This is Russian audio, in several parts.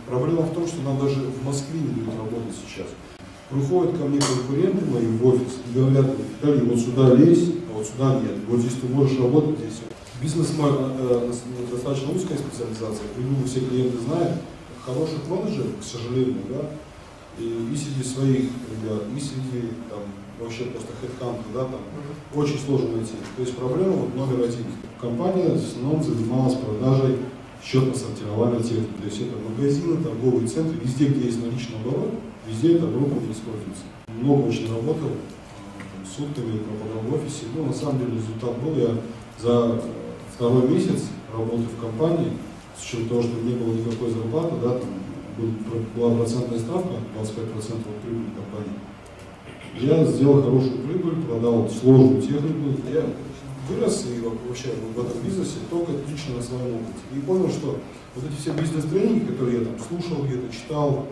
Проблема в том, что нам даже в Москве не дают работать сейчас. Приходят ко мне конкуренты мои в офис и говорят: Виталий, вот сюда лезь, а вот сюда нет. Вот здесь ты можешь работать, здесь. Бизнес достаточно узкая специализация, все клиенты знают. Хороших менеджеров, к сожалению, да, и среди своих ребят, и среди там, вообще просто хедканта, да, там, очень сложно найти. То есть проблема вот номер один. Компания в основном занималась продажей счетно-сортировальной техники. То есть это магазины, торговые центры, везде, где есть наличный оборот, везде эта группа не используется. Много очень работал, сутками пропадал в офисе. Ну, на самом деле результат был. Я за второй месяц работы в компании, с учетом того, что не было никакой зарплаты, да, там была процентная ставка, 25% от прибыли компании. Я сделал хорошую прибыль, продал сложную технику. Я вырос и вообще в этом бизнесе только лично на своем опыте. И понял, что вот эти все бизнес-тренинги, которые я там слушал, где-то читал,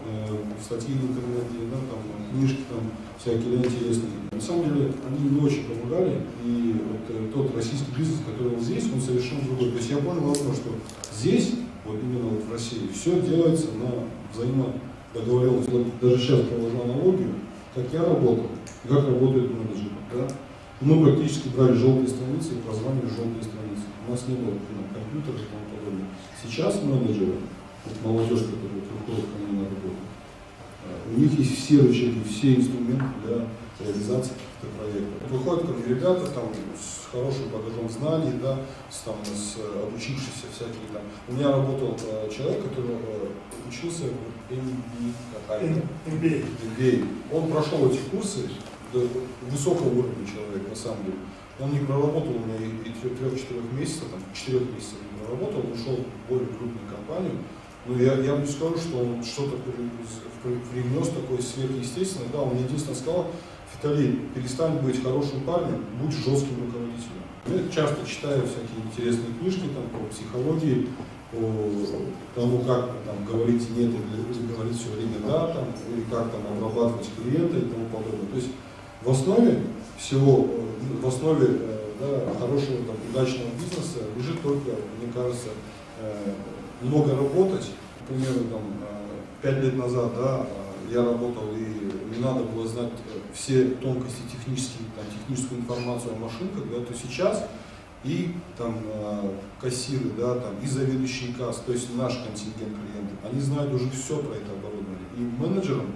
статьи в интернете, да, там, книжки там, всякие интересные, на самом деле они не очень помогали. И вот тот российский бизнес, который был здесь, он совершенно другой. То есть я понял одно, что здесь, вот именно вот в России, все делается на взаимодоговоренности. Вот даже сейчас провожу аналогию, как я работал и как работают менеджеры. Да? Мы практически брали желтые страницы и прозванивали желтые страницы. У нас не было компьютеров и тому подобное. Сейчас менеджеры, вот молодежь, которая приходит ко мне на работу, у них есть все рычаги, все инструменты для реализации каких-то проектов. Выходят ко мне ребята там, с хорошим багажом знаний, да, с обучившиеся всякие там. У меня работал человек, который учился в MBA. Он прошел эти курсы до высокого уровня человека, на самом деле. Он не проработал у меня и 3-4 месяцев, там, 4 месяцев не проработал, он ушел в более крупную компанию. Но я не скажу, что он что-то привнес такое сверхъестественное. Да, он мне единственное сказал: Виталий, перестань быть хорошим парнем, будь жестким руководителем. Я часто читаю всякие интересные книжки там, по психологии, по тому, как там, говорить нет или говорить все время да, там, или как там, обрабатывать клиента и тому подобное. То есть в основе всего, в основе да, хорошего там, удачного бизнеса лежит только, мне кажется, много работать. К примеру, там, 5 лет назад да, я работал, и не надо было знать все тонкости техническую информацию о машинках, да, то сейчас и там, кассиры, да, там, и заведующие касс, то есть наш контингент клиентов, они знают уже все про это оборудование. И менеджерам,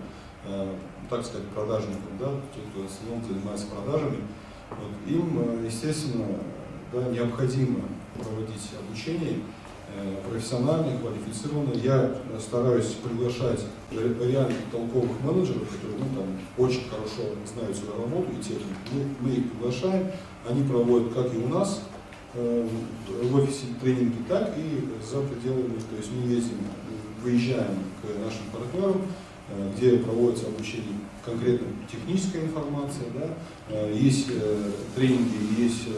так сказать, продажникам, да, те, кто в основном занимается продажами, вот, им, естественно, да, необходимо проводить обучение профессиональные, квалифицированные. Я стараюсь приглашать реально толковых менеджеров, которые там, очень хорошо знают свою работу и технику. Мы их приглашаем, они проводят как и у нас в офисе тренинги, так и за пределами. То есть мы ездим, выезжаем к нашим партнерам, где проводится обучение конкретно технической информации, да, есть тренинги, есть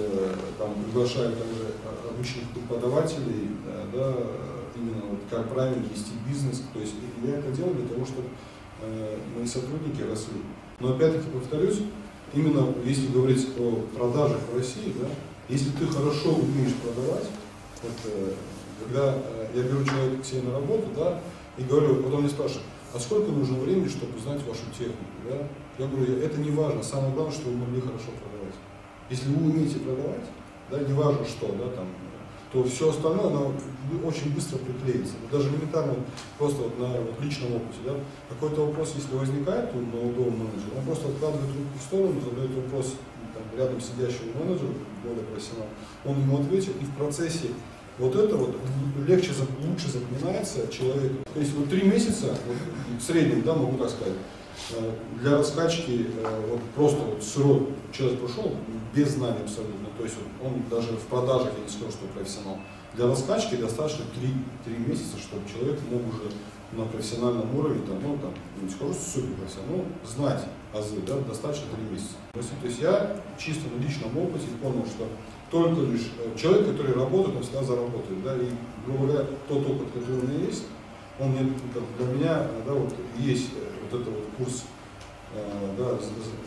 там приглашают также обученных преподавателей, да, именно вот, как правильно вести бизнес. То есть я это делаю для того, чтобы мои сотрудники росли. Но опять-таки повторюсь, именно если говорить о продажах в России, да, если ты хорошо умеешь продавать, вот, когда я беру человека к себе на работу, да, и говорю, вот он мне спрашивает: а сколько нужно времени, чтобы узнать вашу технику? Да? Я говорю, это не важно, самое главное, что вы могли хорошо продавать. Если вы умеете продавать, да, не важно что, да, там, то все остальное оно очень быстро приклеится. Даже элементарно, просто вот на вот личном опыте, да, какой-то вопрос, если возникает у молодого менеджера, он просто откладывает руку в сторону, задает вопрос там, рядом сидящему менеджеру, более профессионалу, он ему ответит, и в процессе вот это вот лучше запоминается человеку. То есть вот 3 месяца, вот, в среднем, да, могу так сказать, для раскачки вот, просто вот сырой человек прошел без знаний абсолютно. То есть вот, он даже в продажах, я не скажу, что профессионал. Для раскачки достаточно 3 месяца, чтобы человек мог уже на профессиональном уровне, там, ну, там, не скажу, супер профессионал, но знать азы, да, достаточно 3 месяца. То есть я чисто на личном опыте понял, что только лишь человек, который работает, он всегда заработает. Да, и, грубо говоря, тот опыт, который у меня есть, он для меня да, вот, есть вот это вот курс, да,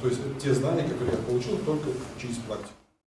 то есть те знания, которые я получил только через практику.